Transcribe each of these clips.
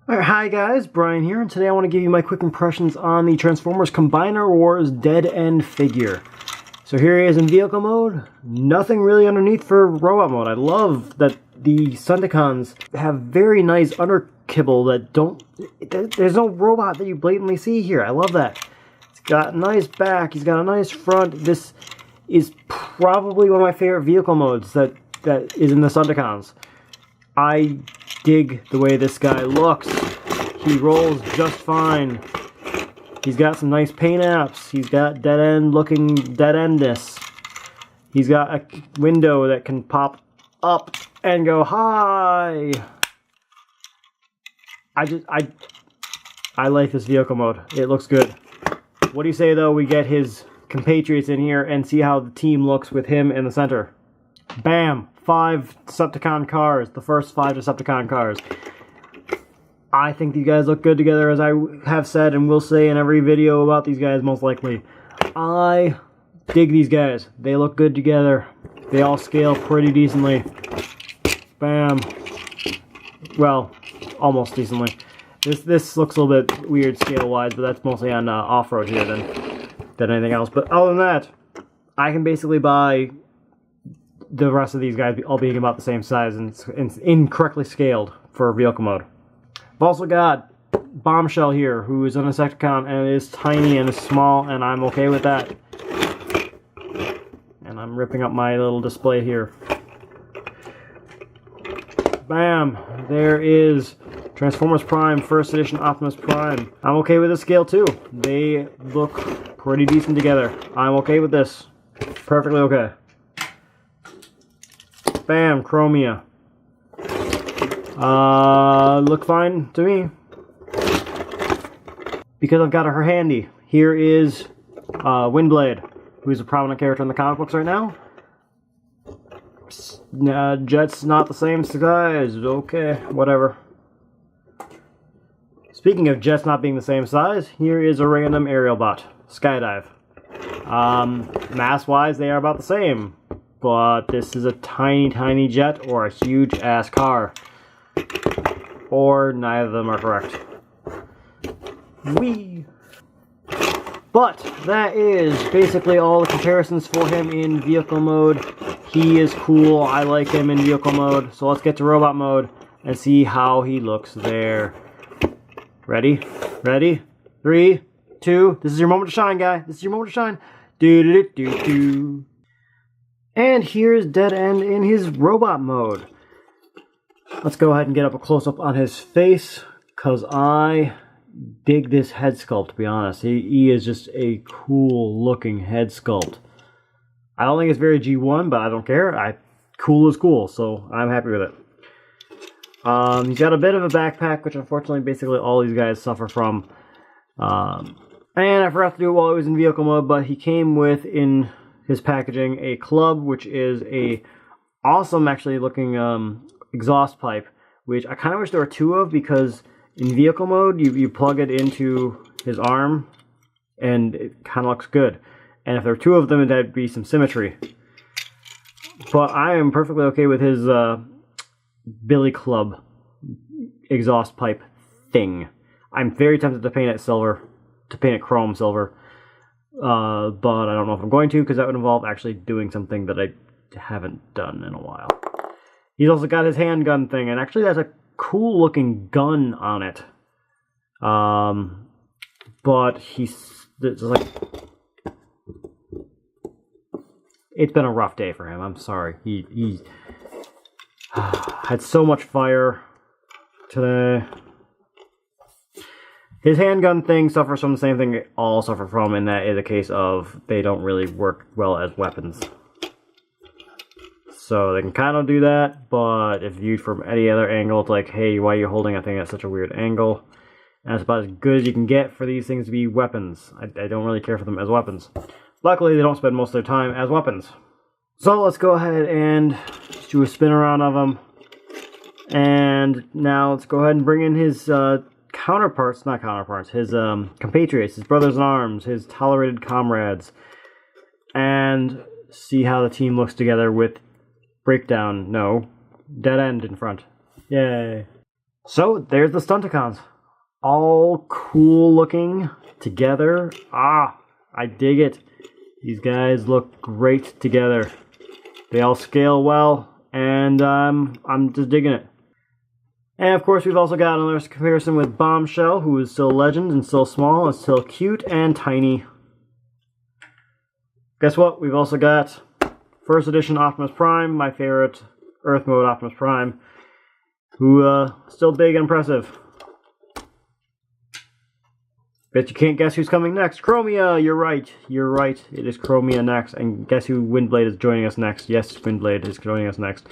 Alright, hi guys, Brian here, and today I want to give you my quick impressions on the Transformers Combiner Wars Dead End figure. So here he is in vehicle mode, nothing really underneath for robot mode. I love that the Stunticons have very nice under kibble that there's no robot that you blatantly see here. I love that. He's got a nice back, he's got a nice front. This is probably one of my favorite vehicle modes that is in the Stunticons. I dig the way this guy looks. He rolls just fine. He's got some nice paint apps. He's got dead end looking dead endness. He's got a window that can pop up and go hi. I like this vehicle mode. It looks good. What do you say though we get his compatriots in here and see how the team looks with him in the center? Bam! 5 Decepticon cars. The first 5 Decepticon cars. I think these guys look good together, as I have said and will say in every video about these guys most likely. I dig these guys. They look good together. They all scale pretty decently. Bam. Well, almost decently. This looks a little bit weird scale-wise, but that's mostly on Offroad here than anything else. But other than that, I can basically buy the rest of these guys all being about the same size and incorrectly scaled for vehicle mode. I've also got Bombshell here, who is an Insecticon and is tiny and is small, and I'm okay with that. And I'm ripping up my little display here. Bam! There is Transformers Prime, First Edition Optimus Prime. I'm okay with this scale too. They look pretty decent together. I'm okay with this. Perfectly okay. Bam, Chromia. Look fine to me. Because I've got her handy. Here is Windblade, who is a prominent character in the comic books right now. Jet's not the same size. Okay, whatever. Speaking of Jets not being the same size, here is a random Aerialbot. Skydive. Mass-wise, they are about the same. But this is a tiny, tiny jet or a huge-ass car. Or neither of them are correct. Whee! But that is basically all the comparisons for him in vehicle mode. He is cool. I like him in vehicle mode. So let's get to robot mode and see how he looks there. Ready? Ready? 3, 2. This is your moment to shine, guy. This is your moment to shine. Do-do-do-do-do. And here's Dead End in his robot mode. Let's go ahead and get up a close-up on his face, because I dig this head sculpt, to be honest. He is just a cool-looking head sculpt. I don't think it's very G1, but I don't care. Cool is cool, so I'm happy with it. He's got a bit of a backpack, which unfortunately basically all these guys suffer from. And I forgot to do it while I was in vehicle mode, but he came with, in his packaging, a club, which is a awesome actually looking exhaust pipe, which I kind of wish there were 2 of, because in vehicle mode you plug it into his arm and it kind of looks good, and if there were 2 of them that'd be some symmetry. But I am perfectly okay with his Billy Club exhaust pipe thing. I'm very tempted to paint it silver, to paint it chrome silver. But I don't know if I'm going to, because that would involve actually doing something that I haven't done in a while. He's also got his handgun thing, and actually that's a cool looking gun on it. But it's like, it's been a rough day for him. I'm sorry. He had so much fire today. His handgun thing suffers from the same thing they all suffer from, and that is a case of they don't really work well as weapons. So they can kind of do that, but if viewed from any other angle, it's like, hey, why are you holding a thing at such a weird angle? And it's about as good as you can get for these things to be weapons. I don't really care for them as weapons. Luckily, they don't spend most of their time as weapons. So let's go ahead and do a spin around of them. And now let's go ahead and bring in his his compatriots, his brothers in arms, his tolerated comrades, and see how the team looks together with Breakdown, no, Dead End in front. Yay. So, there's the Stunticons. All cool looking together. Ah, I dig it. These guys look great together. They all scale well, and I'm just digging it. And of course, we've also got another comparison with Bombshell, who is still legend and still small and still cute and tiny. Guess what? We've also got first edition Optimus Prime, my favorite Earth mode Optimus Prime, who still big and impressive. Bet you can't guess who's coming next. Chromia, you're right. You're right. It is Chromia next. And guess who Windblade is joining us next? Yes, Windblade is joining us next.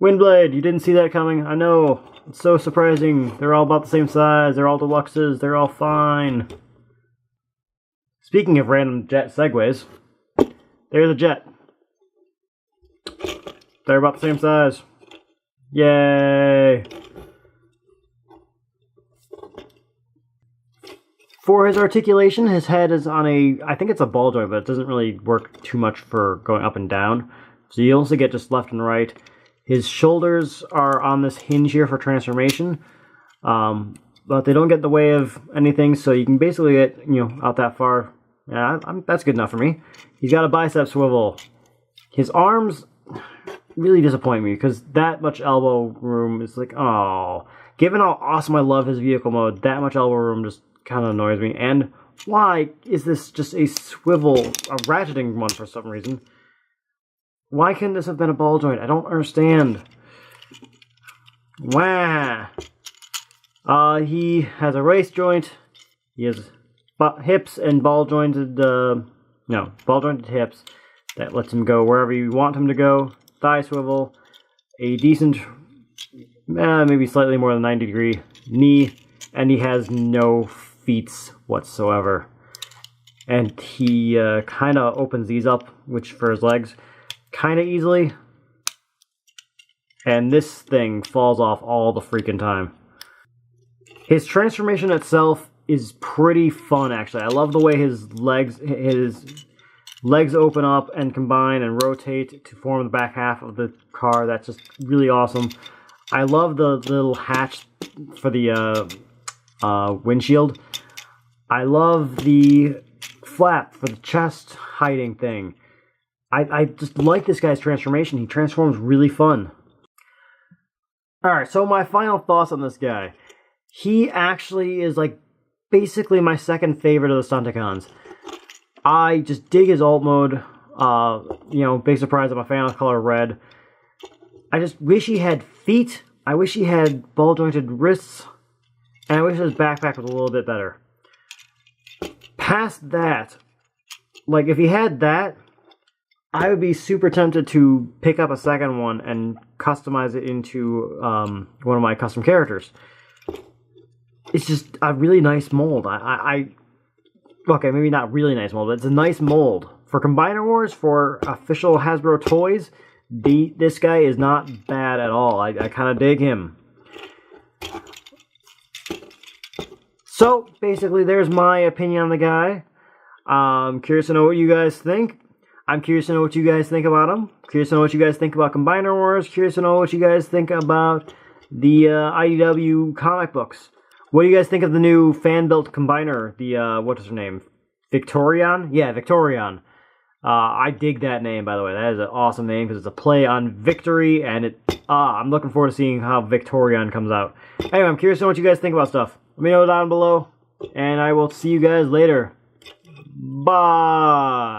Windblade, you didn't see that coming. I know. It's so surprising. They're all about the same size. They're all deluxes. They're all fine. Speaking of random jet segues, there's a jet. They're about the same size. Yay! For his articulation, his head is on a, I think it's a ball joint, but it doesn't really work too much for going up and down. So you also get just left and right. His shoulders are on this hinge here for transformation, but they don't get in the way of anything, so you can basically get, out that far. Yeah, that's good enough for me. He's got a bicep swivel. His arms really disappoint me, because that much elbow room is like, oh. Given how awesome I love his vehicle mode, that much elbow room just kind of annoys me. And why is this just a swivel, a ratcheting one for some reason? Why couldn't this have been a ball joint? I don't understand. Wah! He has a race joint. He has hips and ball jointed, ball jointed hips. That lets him go wherever you want him to go. Thigh swivel. A decent, maybe slightly more than 90-degree knee. And he has no feet whatsoever. And he kind of opens these up, which for his legs, kind of easily. And this thing falls off all the freaking time. His transformation itself is pretty fun, actually. I love the way his legs open up and combine and rotate to form the back half of the car. That's just really awesome. I love the little hatch for the windshield. I love the flap for the chest hiding thing. I just like this guy's transformation. He transforms really fun. Alright, so my final thoughts on this guy. He actually is like basically my second favorite of the Stunticons. I just dig his alt mode. Big surprise I'm a fan of color red. I just wish he had feet. I wish he had ball jointed wrists. And I wish his backpack was a little bit better. Past that, like if he had that, I would be super tempted to pick up a second one and customize it into one of my custom characters. It's just a really nice mold. Okay, maybe not really nice mold, but it's a nice mold. For Combiner Wars, for official Hasbro toys, this guy is not bad at all. I kind of dig him. So, basically, there's my opinion on the guy. I'm curious to know what you guys think. I'm curious to know what you guys think about him. Curious to know what you guys think about Combiner Wars. Curious to know what you guys think about the IDW comic books. What do you guys think of the new fan-built Combiner? The, what is her name? Victorion? Yeah, Victorion. I dig that name, by the way. That is an awesome name because it's a play on victory, and I'm looking forward to seeing how Victorion comes out. Anyway, I'm curious to know what you guys think about stuff. Let me know down below, and I will see you guys later. Bye!